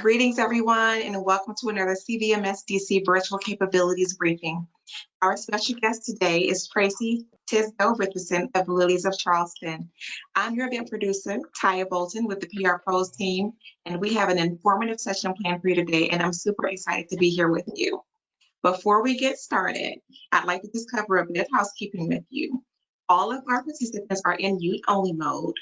Greetings, everyone, and welcome to another CVMSDC Virtual Capabilities Briefing. Our special guest today is Tracy Tisdale Richardson of Lillies of Charleston. I'm your event producer, Taya Bolton, with the PR Pros team, and we have an informative session planned for you today, and I'm super excited to be here with you. Before we get started, I'd like to just cover a bit of housekeeping with you. All of our participants are in mute-only mode,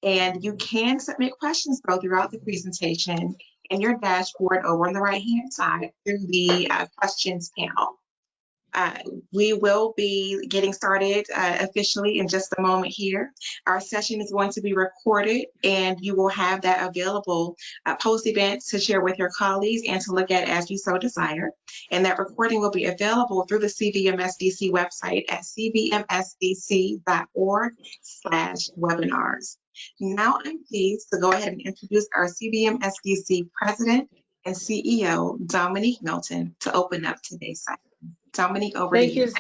and you can submit questions though throughout the presentation in your dashboard over on the right-hand side through the questions panel. We will be getting started officially in just a moment here. Our session is going to be recorded, and you will have that available post-event to share with your colleagues and to look at as you so desire. And that recording will be available through the CVMSDC website at cvmsdc.org/webinars. Now I'm pleased to go ahead and introduce our CVMSDC President and CEO, Dominique Milton, to open up today's session. Dominique, over to you.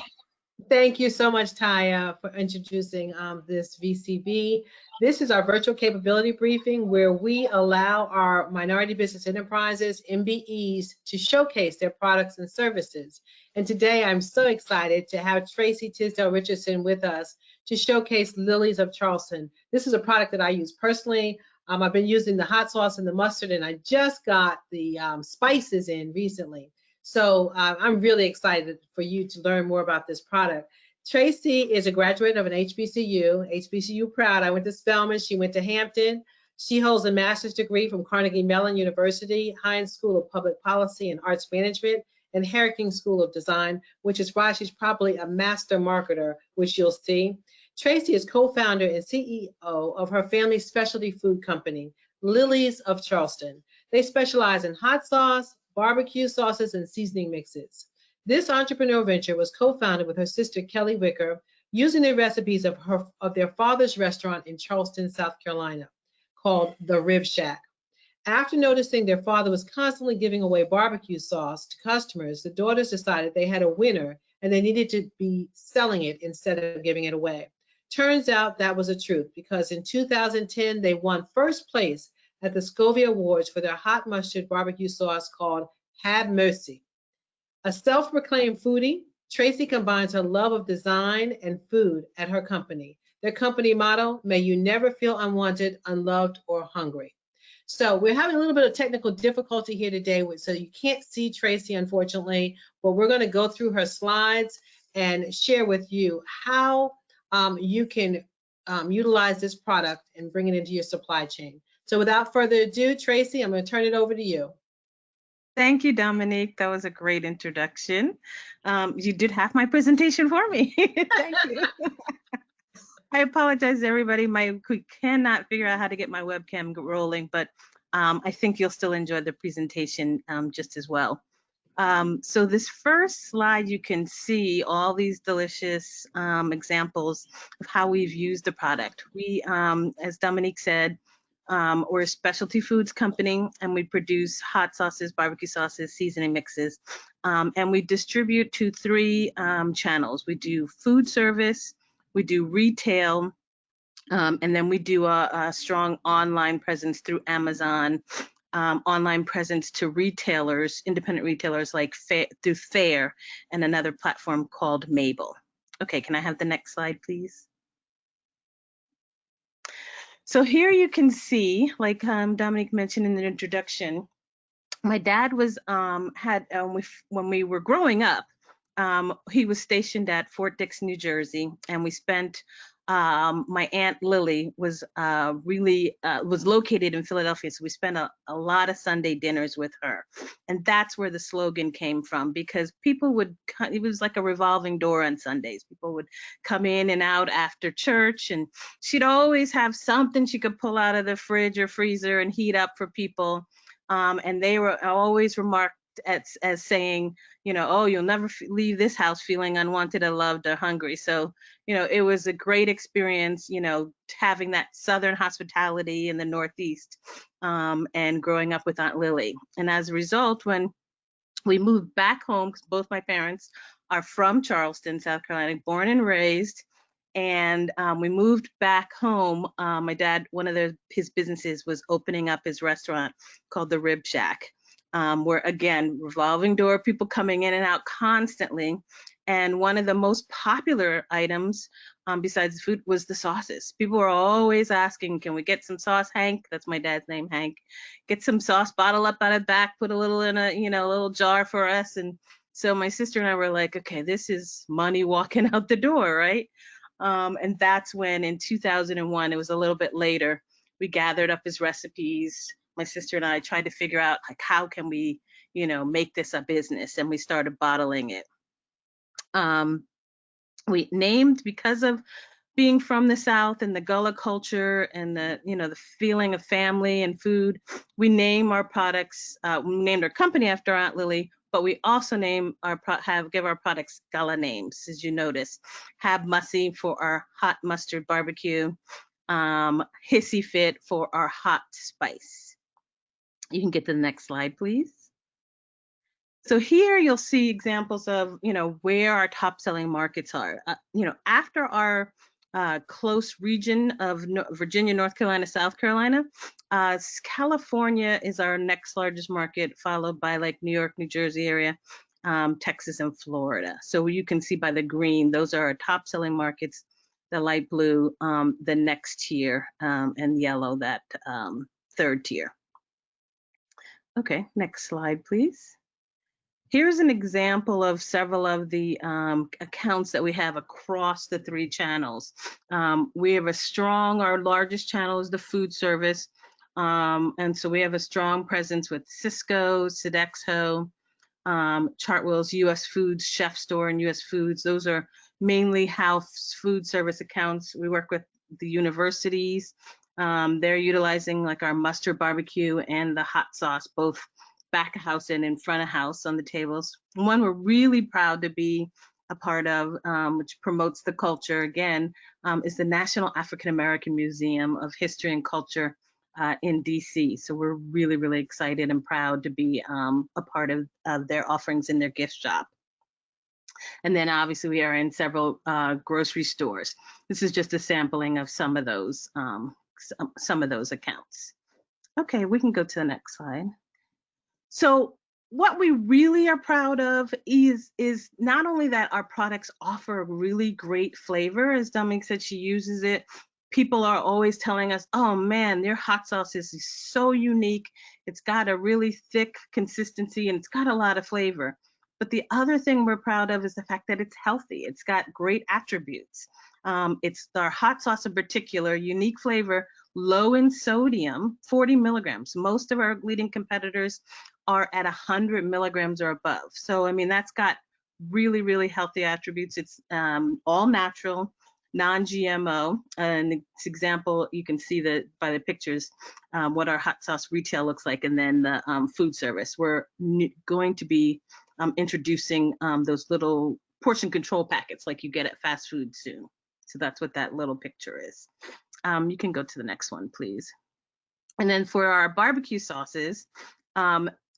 Thank you so much, Taya, for introducing this VCB. This is our virtual capability briefing where we allow our minority business enterprises, MBEs, to showcase their products and services. And today I'm so excited to have Tracy Tisdale Richardson with us to showcase Lillies of Charleston. This is a product that I use personally. I've been using the hot sauce and the mustard, and I just got the spices in recently. So I'm really excited for you to learn more about this product. Tracy is a graduate of an HBCU proud. I went to Spelman, she went to Hampton. She holds a master's degree from Carnegie Mellon University, Heinz School of Public Policy and Arts Management, and Herking School of Design, which is why she's probably a master marketer, which you'll see. Tracy is co-founder and CEO of her family's specialty food company, Lillies of Charleston. They specialize in hot sauce, barbecue sauces, and seasoning mixes. This entrepreneur venture was co-founded with her sister Kelly Wicker, using the recipes of their father's restaurant in Charleston, South Carolina, called The Rib Shack. After noticing their father was constantly giving away barbecue sauce to customers, the daughters decided they had a winner and they needed to be selling it instead of giving it away. Turns out that was the truth, because in 2010 they won first place at the Scovia Awards for their hot mustard barbecue sauce called Have Mercy. A self-proclaimed foodie, Tracy combines her love of design and food at her company. Their company motto, may you never feel unwanted, unloved, or hungry. So we're having a little bit of technical difficulty here today, so you can't see Tracy, unfortunately, but we're going to go through her slides and share with you how you can utilize this product and bring it into your supply chain. So without further ado, Tracy, I'm going to turn it over to you. Thank you, Dominique. That was a great introduction. You did half my presentation for me. Thank you. I apologize, everybody. We cannot figure out how to get my webcam rolling, but I think you'll still enjoy the presentation just as well. So this first slide, you can see all these delicious examples of how we've used the product. We, as Dominique said, we're a specialty foods company, and we produce hot sauces, barbecue sauces, seasoning mixes, and we distribute to 3 channels. We do food service, we do retail, and then we do a strong online presence through Amazon, online presence to retailers, independent retailers like through Fair, and another platform called Mabel. Okay, can I have the next slide, please? So here you can see, like Dominique mentioned in the introduction, my dad was when we were growing up, he was stationed at Fort Dix, New Jersey, and we spent my Aunt Lily was located in Philadelphia, so we spent a lot of Sunday dinners with her, and that's where the slogan came from, because people would, it was like a revolving door on Sundays. People would come in and out after church, and she'd always have something she could pull out of the fridge or freezer and heat up for people, and they were always remarked as saying, you know, oh, you'll never leave this house feeling unwanted, unloved, or hungry. So, you know, it was a great experience, you know, having that Southern hospitality in the Northeast, and growing up with Aunt Lily. And as a result, when we moved back home, because both my parents are from Charleston, South Carolina, born and raised, And we moved back home. My dad, one of his businesses was opening up his restaurant called the Rib Shack, where again, revolving door, people coming in and out constantly. And one of the most popular items besides the food was the sauces. People were always asking, can we get some sauce, Hank? That's my dad's name, Hank. Get some sauce, bottle up out of the back, put a little in a, little jar for us. And so my sister and I were like, okay, this is money walking out the door, right? And that's when in 2001, it was a little bit later, we gathered up his recipes. My sister and I tried to figure out like, how can we, make this a business? And we started bottling it. We named, because of being from the South and the Gullah culture and the feeling of family and food, we name our products. We named our company after Aunt Lily, but we also give our products Gullah names, as you notice. Hab Mussy for our hot mustard barbecue, Hissy Fit for our hot spice. You can get to the next slide, please. So here you'll see examples of, where our top selling markets are. After our close region of Virginia, North Carolina, South Carolina, California is our next largest market, followed by like New York, New Jersey area, Texas, and Florida. So you can see by the green, those are our top selling markets, the light blue, the next tier, and yellow, that third tier. Okay, next slide, please. Here's an example of several of the accounts that we have across the 3 channels. We have our largest channel is the food service. And so we have a strong presence with Cisco, Sodexo, Chartwell's US Foods, Chef Store, and US Foods. Those are mainly house food service accounts. We work with the universities. They're utilizing like our mustard barbecue and the hot sauce, both back of house and in front of house on the tables. One we're really proud to be a part of, which promotes the culture again, is the National African American Museum of History and Culture in DC. So we're really, really excited and proud to be a part of their offerings in their gift shop. And then obviously we are in several grocery stores. This is just a sampling of some of those accounts. Okay, we can go to the next slide. So what we really are proud of is not only that our products offer really great flavor, as Dominique said, she uses it. People are always telling us, oh man, their hot sauce is so unique. It's got a really thick consistency and it's got a lot of flavor. But the other thing we're proud of is the fact that it's healthy. It's got great attributes. It's our hot sauce in particular, unique flavor, low in sodium, 40 milligrams. Most of our leading competitors are at 100 milligrams or above. So, I mean, that's got really, really healthy attributes. It's all natural, non-GMO. And this example, you can see that by the pictures, what our hot sauce retail looks like, and then the food service. We're going to be introducing those little portion control packets like you get at fast food soon. So that's what that little picture is. You can go to the next one, please. And then for our barbecue sauces,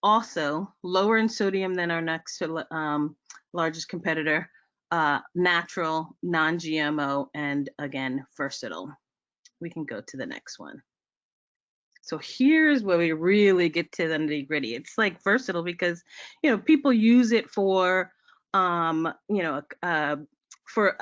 also lower in sodium than our next largest competitor, natural, non-GMO, and again, versatile. We can go to the next one. So here's where we really get to the nitty-gritty. It's like versatile because, people use it for, for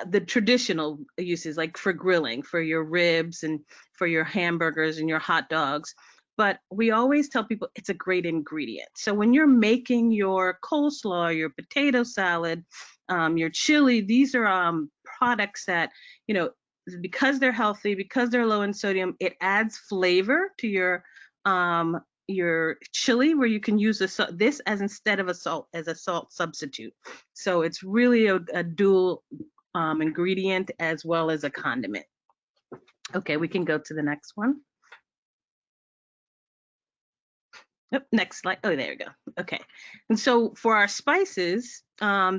the traditional uses, like for grilling, for your ribs and for your hamburgers and your hot dogs. But we always tell people it's a great ingredient. So when you're making your coleslaw, your potato salad, your chili, these are products that, because they're healthy, because they're low in sodium, it adds flavor to your chili, where you can use this as instead of a salt substitute. So it's really a dual ingredient as well as a condiment. Okay, we can go to the next one. Yep, next slide. Oh, there we go. Okay. And so for our spices,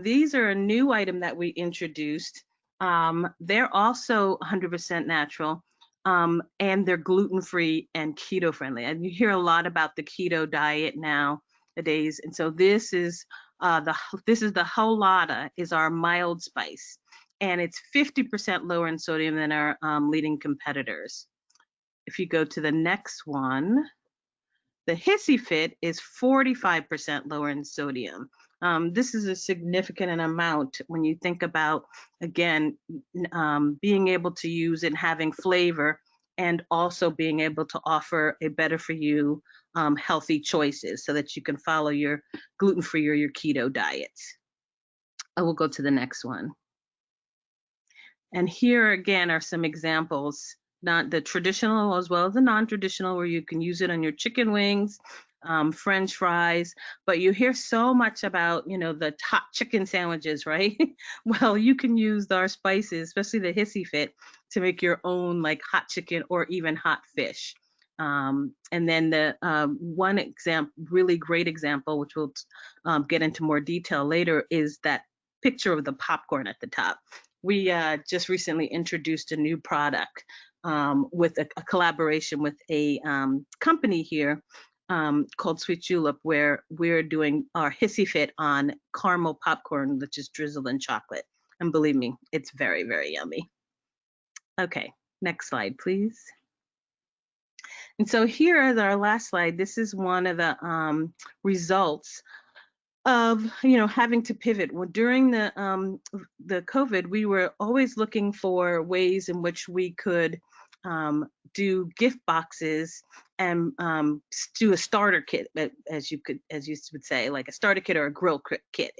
these are a new item that we introduced. They're also 100% natural, and they're gluten-free and keto-friendly. And you hear a lot about the keto diet nowadays. And so this is the Holada is our mild spice. and it's 50% lower in sodium than our leading competitors. If you go to the next one, the Hissy Fit is 45% lower in sodium. This is a significant amount when you think about, again, being able to use and having flavor, and also being able to offer a better for you healthy choices so that you can follow your gluten-free or your keto diets. I will go to the next one. And here again are some examples, not the traditional as well as the non-traditional, where you can use it on your chicken wings, French fries, but you hear so much about, the hot chicken sandwiches, right? Well, you can use our spices, especially the Hissy Fit, to make your own like hot chicken or even hot fish. And then the one example, really great example, which we'll get into more detail later, is that picture of the popcorn at the top. We just recently introduced a new product with a collaboration with a company here called Sweet Julep, where we're doing our Hissy Fit on caramel popcorn, which is drizzled in chocolate. And believe me, it's very, very yummy. Okay, next slide, please. And so here is our last slide. This is one of the results of having to pivot. Well, during the COVID, we were always looking for ways in which we could do gift boxes and do a starter kit, as you would say, like a starter kit or a grill kit,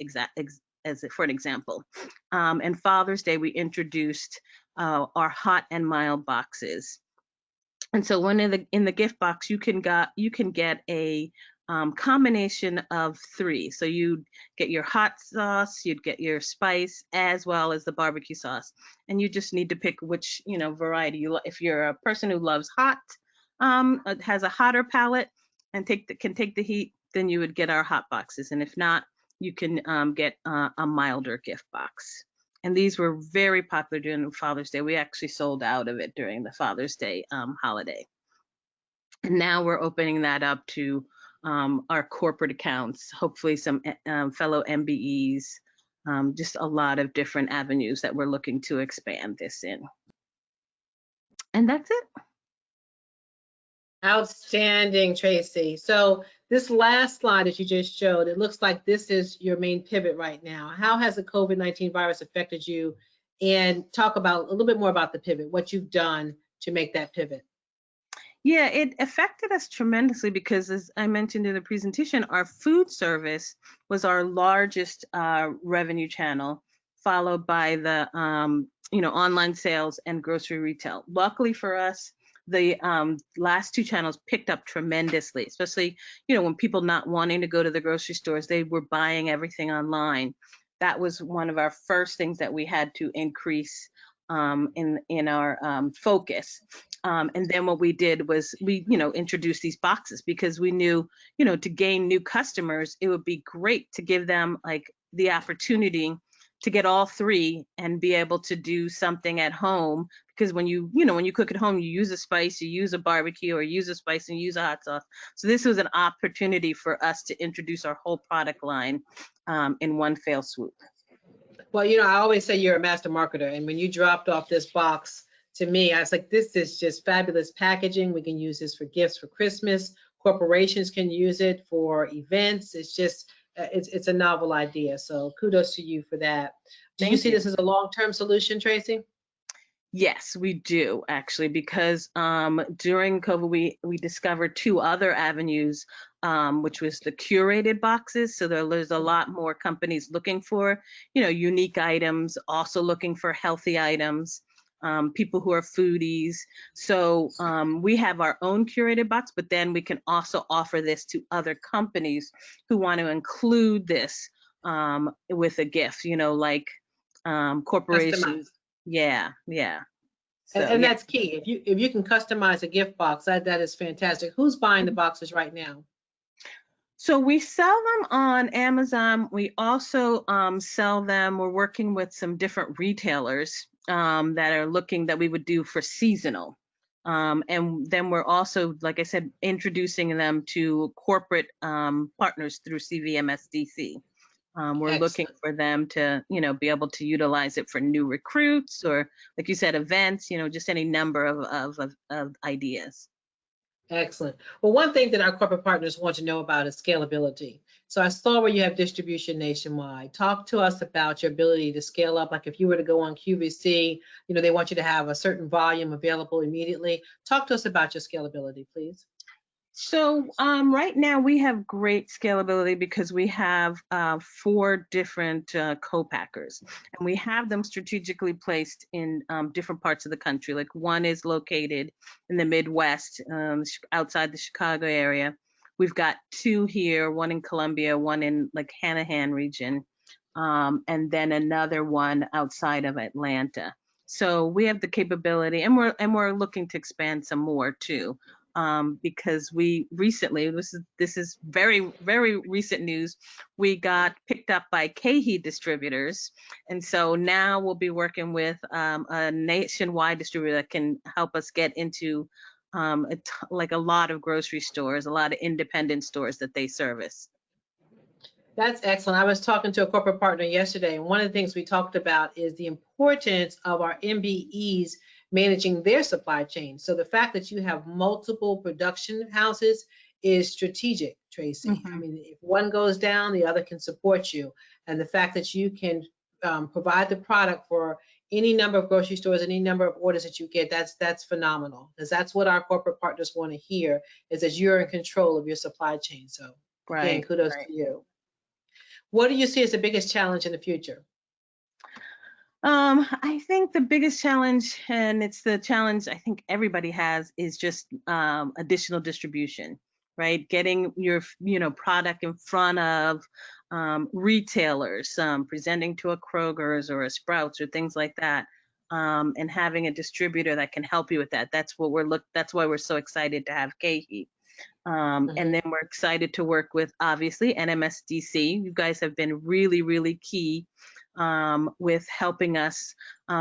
for an example. And Father's Day, we introduced our hot and mild boxes. And so in the gift box, you can get a combination of 3. So you'd get your hot sauce, you'd get your spice, as well as the barbecue sauce. And you just need to pick which, variety you like. If you're a person who loves hot, has a hotter palate and can take the heat, then you would get our hot boxes. And if not, you can get a milder gift box. And these were very popular during Father's Day. We actually sold out of it during the Father's Day holiday. And now we're opening that up to our corporate accounts, hopefully some fellow MBEs, just a lot of different avenues that we're looking to expand this in. And that's it. Outstanding, Tracy. So this last slide that you just showed, it looks like this is your main pivot right now. How has the COVID-19 virus affected you? And talk about a little bit more about the pivot, what you've done to make that pivot. Yeah, it affected us tremendously because, as I mentioned in the presentation, our food service was our largest revenue channel, followed by the online sales and grocery retail. Luckily for us, the last 2 channels picked up tremendously, especially when people not wanting to go to the grocery stores, they were buying everything online. That was one of our first things that we had to increase in our focus. And then what we did was we, introduced these boxes because we knew, to gain new customers, it would be great to give them like the opportunity to get all 3 and be able to do something at home. Because when you cook at home, you use a spice, you use a barbecue, or use a spice and use a hot sauce. So this was an opportunity for us to introduce our whole product line in one fell swoop. Well, I always say you're a master marketer. And when you dropped off this box to me, I was like, this is just fabulous packaging. We can use this for gifts for Christmas. Corporations can use it for events. It's just, it's a novel idea. So kudos to you for that. Do you see this as a long-term solution, Tracy? Yes, we do actually, because during COVID, we discovered 2 other avenues, which was the curated boxes. So there's a lot more companies looking for, unique items, also looking for healthy items, people who are foodies. So we have our own curated box, but then we can also offer this to other companies who want to include this with a gift, like corporations. Yeah. So, and that's key. If you can customize a gift box, that is fantastic. Who's buying the boxes right now? So we sell them on Amazon. We also sell them. We're working with some different retailers that are looking that we would do for seasonal. And then we're also, like I said, introducing them to corporate partners through CVMSDC. We're looking Excellent. for them to, be able to utilize it for new recruits or, like you said, events, just any number of ideas. Excellent. Well, one thing that our corporate partners want to know about is scalability. So I saw where you have distribution nationwide. Talk to us about your ability to scale up. Like if you were to go on QVC, they want you to have a certain volume available immediately. Talk to us about your scalability, please. So right now we have great scalability because we have 4 different co-packers, and we have them strategically placed in different parts of the country. Like one is located in the Midwest, outside the Chicago area. We've got 2 here, one in Columbia, one in like Hanahan region, and then another one outside of Atlanta. So we have the capability, and we're looking to expand some more too. Because we recently, this is very, very recent news, we got picked up by KeHE distributors. And so now we'll be working with a nationwide distributor that can help us get into like a lot of grocery stores, a lot of independent stores that they service. That's excellent. I was talking to a corporate partner yesterday, and one of the things we talked about is the importance of our MBEs managing their supply chain. So the fact that you have multiple production houses is strategic, Tracy. Mhm. I mean, if one goes down, the other can support you. And the fact that you can provide the product for any number of grocery stores, any number of orders that you get, that's phenomenal. Because that's what our corporate partners want to hear, is that you're in control of your supply chain. So again, kudos to you. What do you see as the biggest challenge in the future? I think the biggest challenge, and it's the challenge I think everybody has, is just additional distribution, right? Getting your product in front of retailers, presenting to a Kroger's or a Sprouts or things like that, and having a distributor that can help you with that. That's why we're so excited to have KeHE. And then we're excited to work with, obviously, NMSDC. You guys have been really, really key with helping us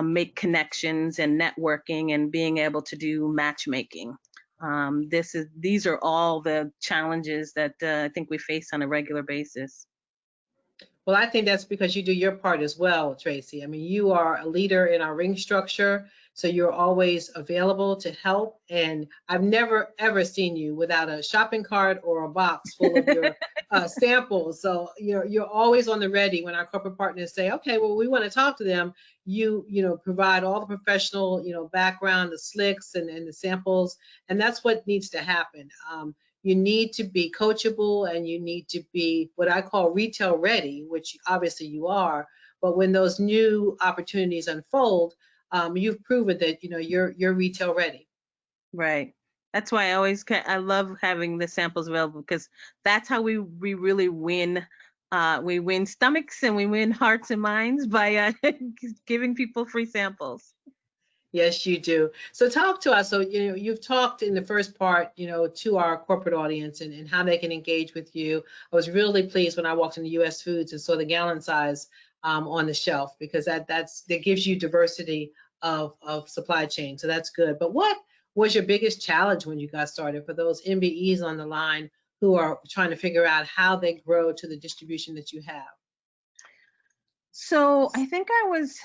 make connections and networking and being able to do matchmaking. These are all the challenges that I think we face on a regular basis. Well, I think that's because you do your part as well, Tracy. I mean, you are a leader in our ring structure, so you're always available to help. And I've never, ever seen you without a shopping cart or a box full of your samples. So you're always on the ready when our corporate partners say, okay, well, we want to talk to them. You provide all the professional, background, the slicks and the samples. And that's what needs to happen. You need to be coachable, and you need to be what I call retail ready, which obviously you are. But when those new opportunities unfold, you've proven that you're retail ready. Right. That's why I love having the samples available, because that's how we really win. We win stomachs and we win hearts and minds by giving people free samples. Yes, you do. So talk to us. So, you've talked in the first part, to our corporate audience and how they can engage with you. I was really pleased when I walked into US Foods and saw the gallon size on the shelf, because that gives you diversity of supply chain. So that's good. But what was your biggest challenge when you got started for those MBEs on the line who are trying to figure out how they grow to the distribution that you have? So I think I was,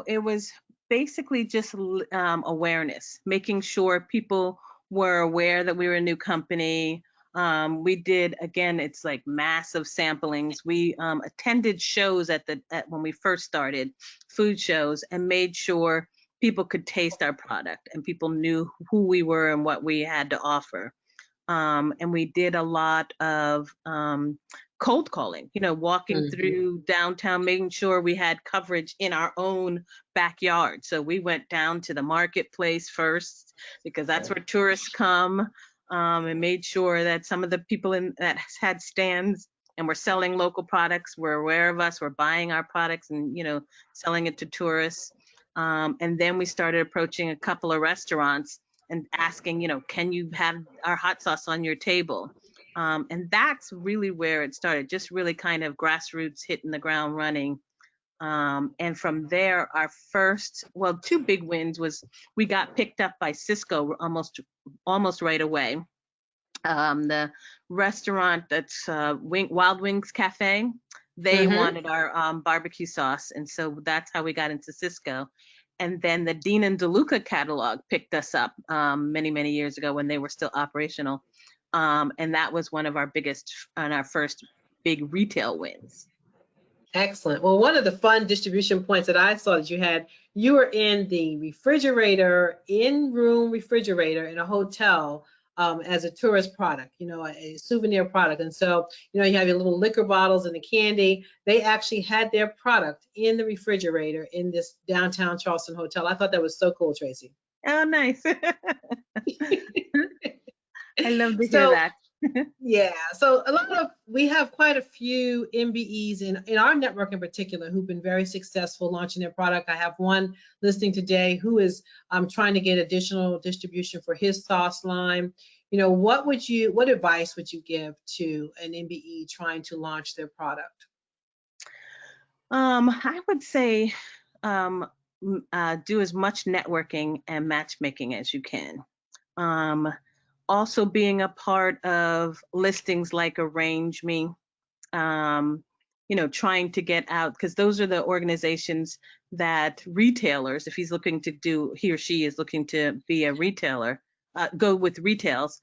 it was basically just awareness, making sure people were aware that we were a new company. We did, again, it's like massive samplings. We attended shows when we first started, food shows, and made sure people could taste our product and people knew who we were and what we had to offer. And we did a lot of cold calling, walking through downtown, making sure we had coverage in our own backyard. So we went down to the marketplace first, because that's where tourists come, and made sure that some of the people that had stands and were selling local products were aware of us, were buying our products and, selling it to tourists. And then we started approaching a couple of restaurants and asking, can you have our hot sauce on your table? And that's really where it started, just really kind of grassroots, hitting the ground running. And from there, our first, 2 big wins was we got picked up by Cisco almost right away. The restaurant that's Wild Wings Cafe, They Mhm. wanted our barbecue sauce, and so that's how we got into Cisco. And then the Dean and DeLuca catalog picked us up many, many years ago when they were still operational. And that was one of our biggest and our first big retail wins. Excellent. Well, one of the fun distribution points that I saw that you were in the refrigerator, in-room refrigerator in a hotel as a tourist product, a souvenir product. And so, you have your little liquor bottles and the candy. They actually had their product in the refrigerator in this downtown Charleston hotel. I thought that was so cool, Tracy. Oh, nice. I love to hear So, that. yeah, so we have quite a few MBEs in our network in particular who've been very successful launching their product. I have one listening today who is trying to get additional distribution for his sauce line. What advice would you give to an MBE trying to launch their product? I would say do as much networking and matchmaking as you can. Also being a part of listings like Arrange Me, trying to get out, because those are the organizations that retailers, if he or she is looking to be a retailer, go with retails,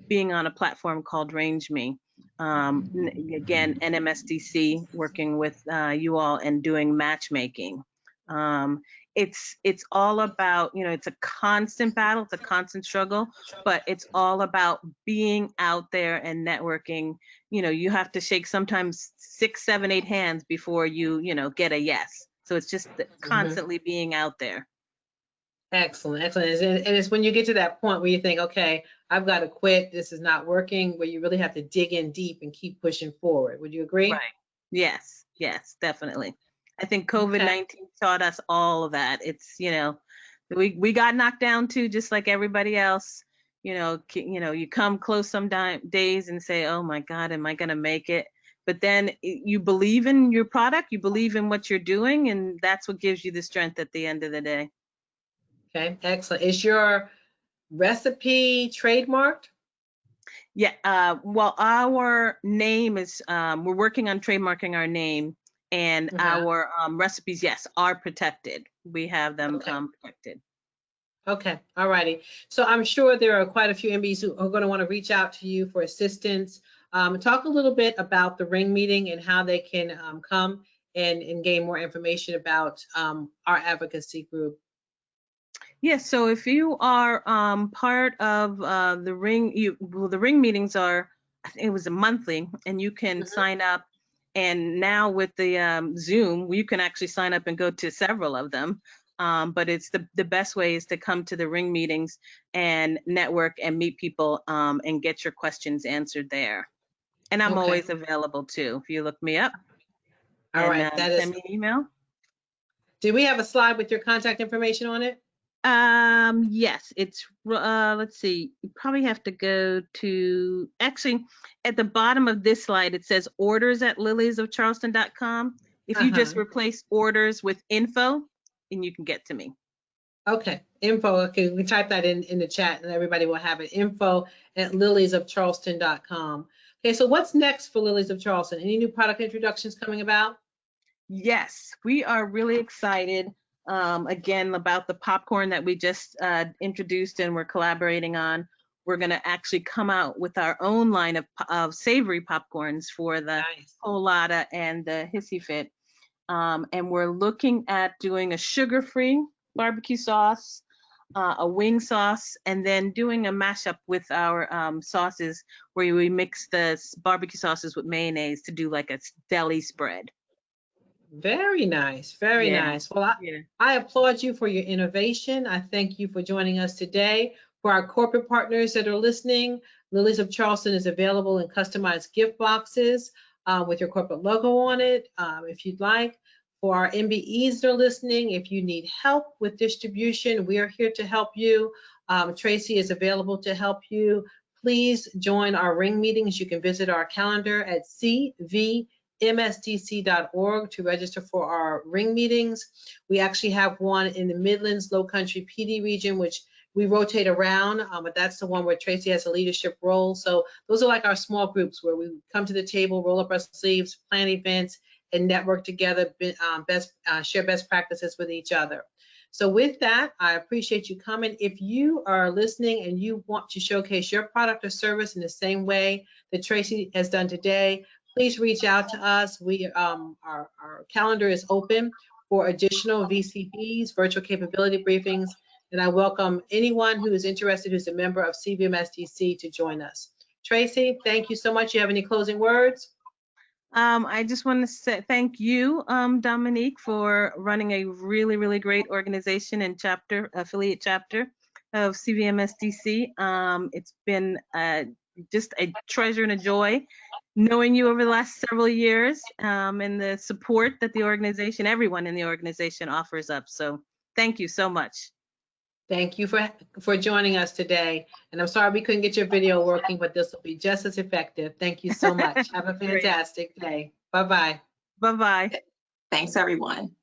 being on a platform called Range Me. Again, NMSDC, working with you all and doing matchmaking. It's all about, it's a constant battle, it's a constant struggle, but it's all about being out there and networking. You have to shake sometimes 6, 7, 8 hands before you get a yes. So it's just constantly being out there. Excellent, excellent. And it's when you get to that point where you think, okay, I've got to quit, this is not working, where you really have to dig in deep and keep pushing forward. Would you agree? Right. Yes, definitely. I think COVID-19 taught us all of that. It's, we got knocked down too, just like everybody else. You come close some days and say, oh my God, am I going to make it? But then you believe in your product, you believe in what you're doing, and that's what gives you the strength at the end of the day. Okay, excellent. Is your recipe trademarked? Yeah, well, our name is, we're working on trademarking our name, and our recipes, yes, are protected. We have them protected. Okay, all righty. So I'm sure there are quite a few MBs who are going to want to reach out to you for assistance. Talk a little bit about the ring meeting and how they can come and gain more information about our advocacy group. Yes, so if you are part of the ring, the ring meetings are, I think it was a monthly, and you can sign up. And now with the Zoom, you can actually sign up and go to several of them. But it's the best way is to come to the ring meetings and network and meet people and get your questions answered there. And I'm always available too. If you look me up All right, send me an email. Do we have a slide with your contact information on it? Yes, it's let's see, you probably have to go to, actually at the bottom of this slide it says orders@lilliesofcharleston.com. If you just replace orders with info, and you can get to me. Okay, info. Okay, we type that in the chat and everybody will have it. info@lilliesofcharleston.com. Okay, so what's next for Lillies of Charleston? Any new product introductions coming about? Yes, we are really excited. Again, about the popcorn that we just introduced and we're collaborating on. We're going to actually come out with our own line of savory popcorns for the Colada and the Hissy Fit. And we're looking at doing a sugar-free barbecue sauce, a wing sauce, and then doing a mashup with our sauces where we mix the barbecue sauces with mayonnaise to do like a deli spread. Very nice, very nice. Well, I applaud you for your innovation. I thank you for joining us today. For our corporate partners that are listening, Lillies of Charleston is available in customized gift boxes with your corporate logo on it, if you'd like. For our MBEs that are listening, if you need help with distribution, we are here to help you. Tracy is available to help you. Please join our ring meetings. You can visit our calendar at CVMSDC.org to register for our ring meetings. We actually have one in the Midlands Low Country PD region, which We rotate around, but that's the one where Tracy has a leadership role. So those are like our small groups where we come to the table, roll up our sleeves, plan events, and network together, share best practices with each other. So with that, I appreciate you coming. If you are listening and you want to showcase your product or service in the same way that Tracy has done today, please reach out to us. Our calendar is open for additional VCBs, virtual capability briefings, and I welcome anyone who is interested who's a member of CVMSDC to join us. Tracy, thank you so much. You have any closing words? I just want to say thank you, Dominique, for running a really, really great organization and affiliate chapter of CVMSDC. It's been just a treasure and a joy knowing you over the last several years, and the support that the organization, everyone in the organization offers up. So thank you so much. Thank you for joining us today. And I'm sorry we couldn't get your video working, but this will be just as effective. Thank you so much. Have a fantastic day. Bye-bye. Bye-bye. Thanks, everyone.